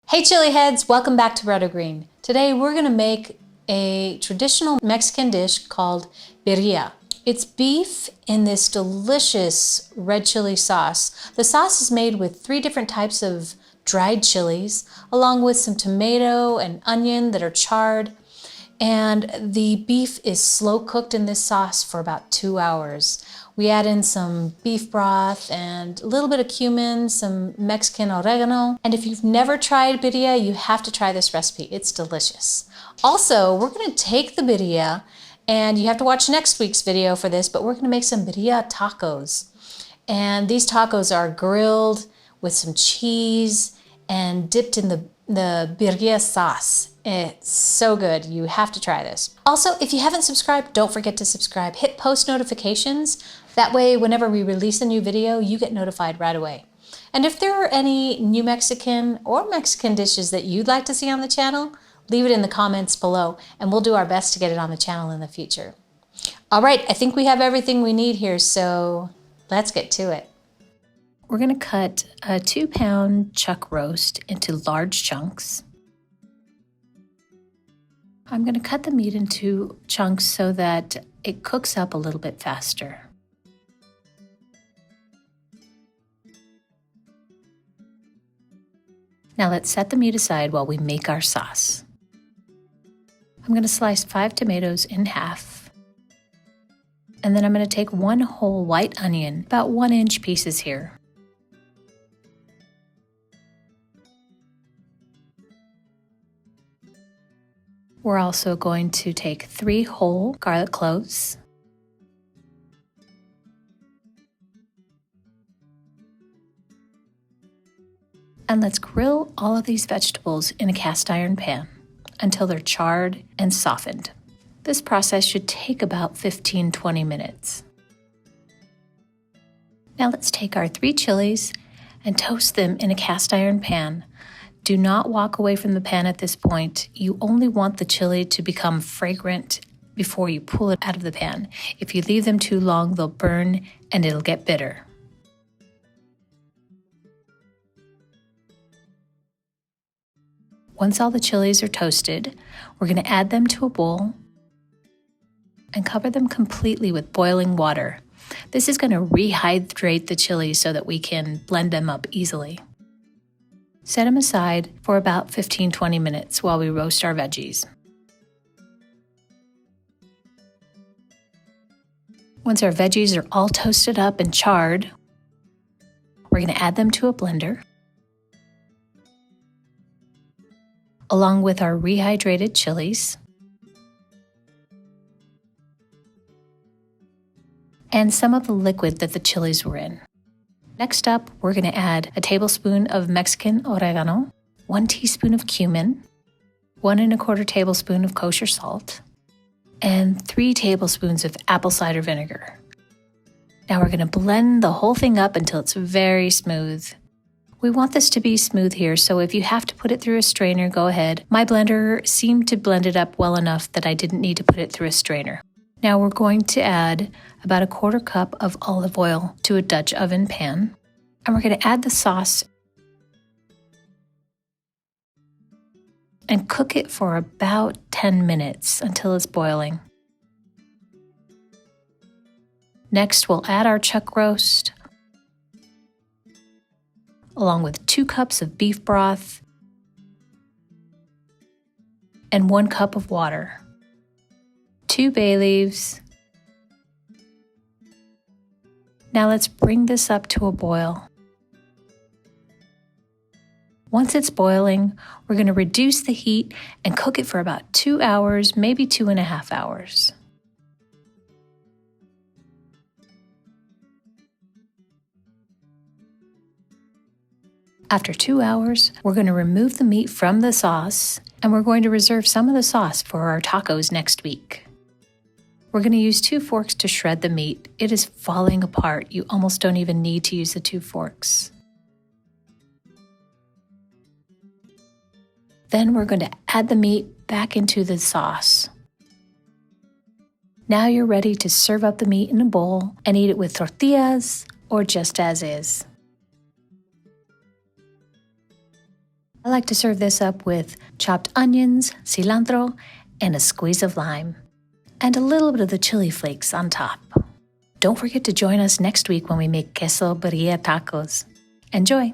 Hey Chile-Heads, welcome back to Red or Green. Today we're going to make a traditional Mexican dish called birria. It's beef in this delicious red chili sauce. The sauce is made with 3 different types of dried chilies, along with some tomato and onion that are charred. And the beef is slow cooked in this sauce for about 2 hours. We add in some beef broth and a little bit of cumin, some Mexican oregano. And if you've never tried birria, you have to try this recipe. It's delicious. Also, we're gonna take the birria, and you have to watch next week's video for this, but we're gonna make some birria tacos. And these tacos are grilled with some cheese and dipped in the birria sauce. It's so good. You have to try this. Also, if you haven't subscribed, don't forget to subscribe. Hit post notifications. That way, whenever we release a new video, you get notified right away. And if there are any new Mexican or Mexican dishes that you'd like to see on the channel, leave it in the comments below, and we'll do our best to get it on the channel in the future. All right, I think we have everything we need here, so let's get to it. We're gonna cut a 2-pound chuck roast into large chunks. I'm gonna cut the meat into chunks so that it cooks up a little bit faster. Now let's set the meat aside while we make our sauce. I'm gonna slice 5 tomatoes in half. And then I'm gonna take 1 whole white onion, about 1-inch pieces here. We're also going to take 3 whole garlic cloves, and let's grill all of these vegetables in a cast iron pan until they're charred and softened. This process should take about 15-20 minutes. Now let's take our 3 chilies and toast them in a cast iron pan. Do not walk away from the pan at this point. You only want the chili to become fragrant before you pull it out of the pan. If you leave them too long, they'll burn and it'll get bitter. Once all the chilies are toasted, we're going to add them to a bowl and cover them completely with boiling water. This is going to rehydrate the chilies so that we can blend them up easily. Set them aside for about 15-20 minutes while we roast our veggies. Once our veggies are all toasted up and charred, we're going to add them to a blender, along with our rehydrated chilies and some of the liquid that the chilies were in. Next up, we're going to add a tablespoon of Mexican oregano, 1 teaspoon of cumin, 1 1/4 tablespoon of kosher salt, and 3 tablespoons of apple cider vinegar. Now we're going to blend the whole thing up until it's very smooth. We want this to be smooth here, so if you have to put it through a strainer, go ahead. My blender seemed to blend it up well enough that I didn't need to put it through a strainer. Now we're going to add about 1/4 cup of olive oil to a Dutch oven pan, and we're going to add the sauce and cook it for about 10 minutes until it's boiling. Next, we'll add our chuck roast, along with 2 cups of beef broth and 1 cup of water, 2 bay leaves. Now let's bring this up to a boil. Once it's boiling, we're going to reduce the heat and cook it for about 2 hours, maybe 2.5 hours. After 2 hours, we're going to remove the meat from the sauce, and we're going to reserve some of the sauce for our tacos next week. We're going to use 2 forks to shred the meat. It is falling apart. You almost don't even need to use the 2 forks. Then we're going to add the meat back into the sauce. Now you're ready to serve up the meat in a bowl and eat it with tortillas or just as is. I like to serve this up with chopped onions, cilantro, and a squeeze of lime. And a little bit of the chili flakes on top. Don't forget to join us next week when we make Queso Birria Tacos. Enjoy!